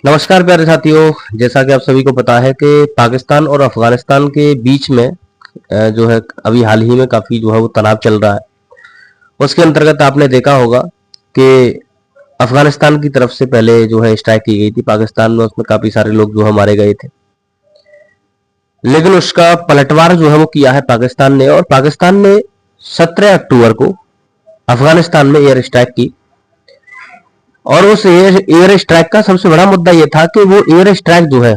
नमस्कार प्यारे साथियों, जैसा कि आप सभी को पता है कि पाकिस्तान और अफगानिस्तान के बीच में जो है अभी हाल ही में काफ़ी जो है वो तनाव चल रहा है। उसके अंतर्गत आपने देखा होगा कि अफगानिस्तान की तरफ से पहले जो है स्ट्राइक की गई थी पाकिस्तान में, उसमें काफ़ी सारे लोग जो है मारे गए थे। लेकिन उसका पलटवार जो है वो किया है पाकिस्तान ने, और पाकिस्तान ने 17 अक्टूबर को अफगानिस्तान में एयर स्ट्राइक की। और उस एयर स्ट्राइक का सबसे बड़ा मुद्दा यह था कि वो एयर स्ट्राइक जो है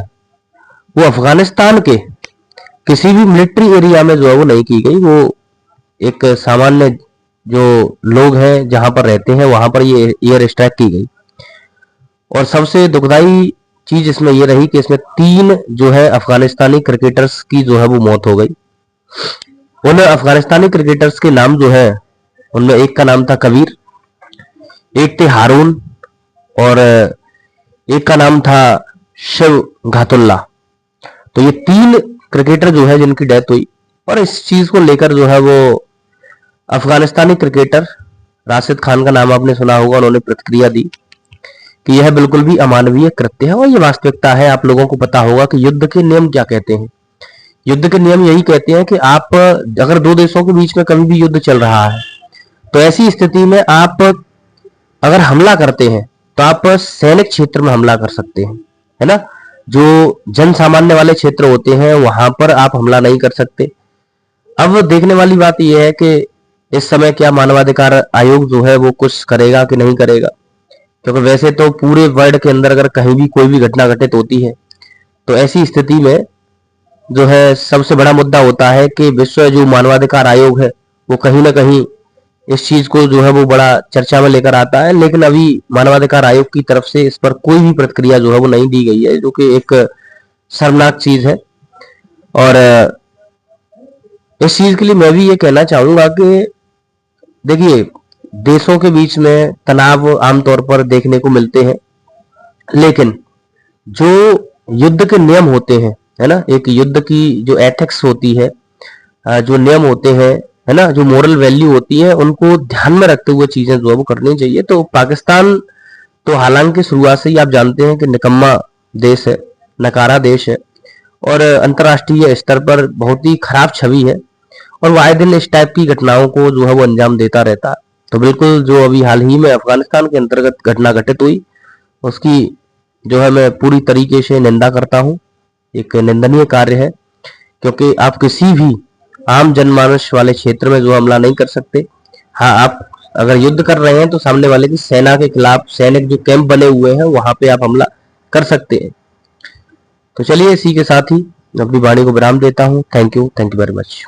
वो अफगानिस्तान के किसी भी मिलिट्री एरिया में जो है वो नहीं की गई। वो एक सामान्य जो लोग हैं जहां पर रहते हैं वहां पर ये एयर स्ट्राइक की गई। और सबसे दुखदाई चीज इसमें यह रही कि इसमें 3 जो है अफगानिस्तानी क्रिकेटर्स की जो है वो मौत हो गई। उन अफगानिस्तानी क्रिकेटर्स के नाम जो है उनमें एक का नाम था कबीर, एक थे हारून, और एक का नाम था शिव घातुल्ला। तो ये 3 क्रिकेटर जो है जिनकी डेथ हुई। और इस चीज को लेकर जो है वो अफगानिस्तानी क्रिकेटर राशिद खान का नाम आपने सुना होगा, उन्होंने प्रतिक्रिया दी कि यह बिल्कुल भी अमानवीय कृत्य है और ये वास्तविकता है। आप लोगों को पता होगा कि युद्ध के नियम क्या कहते हैं। युद्ध के नियम यही कहते हैं कि आप अगर 2 देशों के बीच में कभी भी युद्ध चल रहा है तो ऐसी स्थिति में आप अगर हमला करते हैं तो आप सैनिक क्षेत्र में हमला कर सकते हैं, है ना। जो जन सामान्य वाले क्षेत्र होते हैं वहां पर आप हमला नहीं कर सकते। अब देखने वाली बात यह है कि इस समय क्या मानवाधिकार आयोग जो है वो कुछ करेगा कि नहीं करेगा, क्योंकि वैसे तो पूरे वर्ल्ड के अंदर अगर कहीं भी कोई भी घटना घटित होती है तो ऐसी स्थिति में जो है सबसे बड़ा मुद्दा होता है कि विश्व जो मानवाधिकार आयोग है वो कहीं ना कहीं इस चीज को जो है वो बड़ा चर्चा में लेकर आता है। लेकिन अभी मानवाधिकार आयोग की तरफ से इस पर कोई भी प्रतिक्रिया जो है वो नहीं दी गई है, जो कि एक शर्मनाक चीज है। और इस चीज के लिए मैं भी ये कहना चाहूंगा कि देखिए, देशों के बीच में तनाव आमतौर पर देखने को मिलते हैं, लेकिन जो युद्ध के नियम होते हैं, है ना, एक युद्ध की जो एथिक्स होती है, जो नियम होते हैं, है ना, जो मोरल वैल्यू होती है, उनको ध्यान में रखते हुए चीजें जो है वो करनी चाहिए। तो पाकिस्तान तो हालांकि शुरुआत से ही आप जानते हैं कि निकम्मा देश है, नकारा देश है, और अंतर्राष्ट्रीय स्तर पर बहुत ही खराब छवि है, और वो आए दिन इस टाइप की घटनाओं को जो है वो अंजाम देता रहता है। तो बिल्कुल जो अभी हाल ही में अफगानिस्तान के अंतर्गत घटना घटित हुई उसकी जो है मैं पूरी तरीके से निंदा करता हूँ। एक निंदनीय कार्य है, क्योंकि आप किसी भी आम जनमानस वाले क्षेत्र में जो हमला नहीं कर सकते। हाँ, आप अगर युद्ध कर रहे हैं तो सामने वाले की सेना के खिलाफ सैनिक जो कैंप बने हुए हैं वहां पे आप हमला कर सकते हैं। तो चलिए, इसी के साथ ही अपनी वाणी को विराम देता हूँ। Thank you very much.